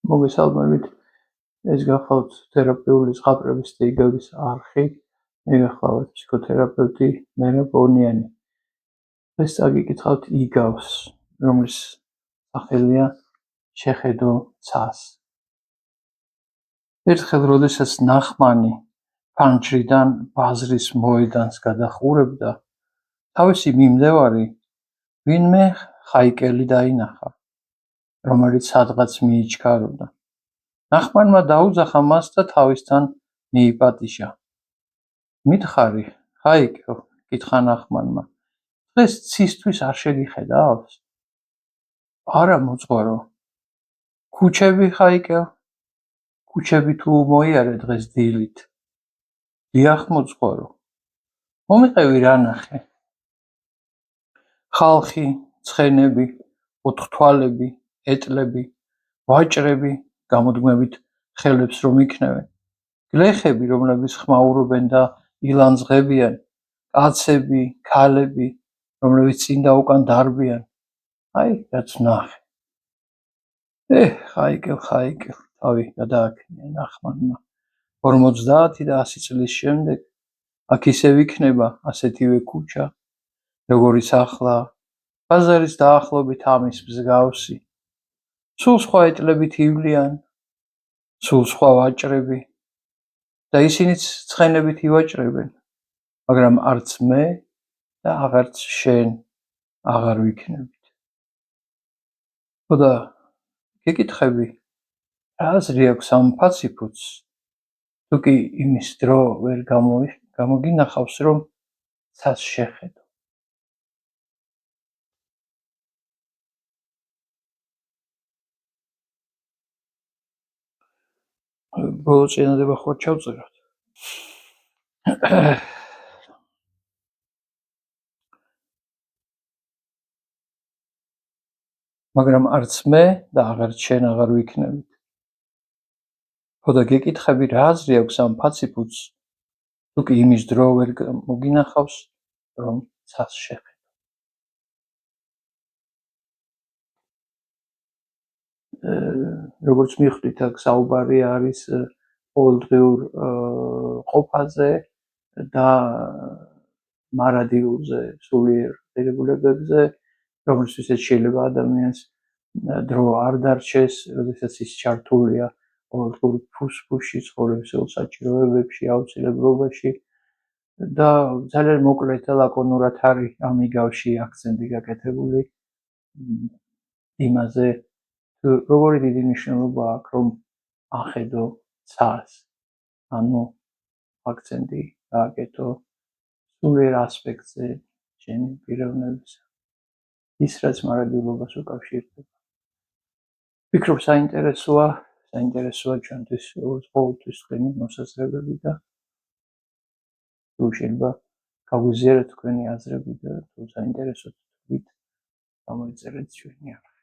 მოგესალმებით. ეს გახლავთ თერაპიული ზღაპრების დეიგების არხი. მე გახლავთ ფსიქოთერაპევტი ნენა პონიანი. დღეს წაგიკითხავთ იგავს, რომლის სახელია შეხედო ცას. ერთხელ, როდესაც ნახმანი ფანჯრიდან ბაზრის მოედანს გადახურებდა, თავისი მიმდევარი ვინმე ხაიკელი დაინახა, რომელიც სადღაც მიიჩქაროდა. ნახმანმა დაუძახა მას და თავისთან მიიპატიჟა. მითხარი, ხაიკელ, კითხა ნახმანმა, დღეს ცისთვის არ შეგიხედავს? არა, მოძღვარო. ქუჩები, ხაიკელ? ქუჩები თუ მოიარე დღეს დილით? დიახ, მოძღვარო. მომიყევი რა ნახე? ხალხი, ცხენები, ოთხთვალები, ეტლები, ვაჭრები, გამოდმებით ხელებს რომ იქნევენ, გლეხები, რომლებიც ხმაურობენ და ილანძღებიან, კაცები, ქალები, რომლებიც წინ და უკან დარბიან. აი, რაც ვნახე. ხაიკელ, თავი გადააქნია ნახმანმა. 50 და 100 წლის შემდეგ აქ ისევ იქნება ასეთივე ქუჩა, როგორიც ახლა, ბაზარის დაახლოებით ამის მსგავსი. სულ სხვა ეტლებით ივლიან, სულ სხვა ვაჭრები და ისინიც ცხენებით ივაჭრებენ, მაგრამ არც მე და აღარც შენ აღარ ვიქნებით. ხოდა გეკითხები, რა აზრი აქვს ამ ფაციფუცს, თუ კი იმის დრო ვერ გამოგინახავს, რომ ცას შეხედო. ბოლო წინადება ხო ჩავწეროთ? მაგრამ არც მე და აღარც შენ აღარ ვიქნებით. ხოდა გეკითხები, რა აზრი აქვს ამ ფაციფუცს, თუ კი იმის დრო ვერ მოგინახავს, რომ ცას შეხედო. როგორც მიხვდით, აქ საუბარი არის ყოველდღიურ ყოფაზე და მარადილზე, სულიერ ღირებულებებზე, რომელშიც შეიძლება ადამიანს დრო არ დარჩეს, როდესაც ის ჩართულია ყოველდღიურ ფუსფუსში, ცხოვრებისეულ საჭიროებებში, აუცილებლობაში და ძალიან მოკლედ და ლაკონურად არის ამ იგავში აქცენტი გაკეთებული იმაზე, როგორი დიდი მნიშვნელობა აქვს, რომ ახედო ცას, ანუ აქცენტი გააკეთო სულიერ ასპექტზე შენი პიროვნებისა, ის რაც მარადილობას უკავშირდება. ვფიქრობ, საინტერესოა ჩვენთვის ყოველთვის თქვენი მოსაზრებები და თუ შეიძლება გაგვიზიაროთ თქვენი აზრები და თუ საინტერესოთ თქვით, გამოიწერეთ ჩვენი არხი.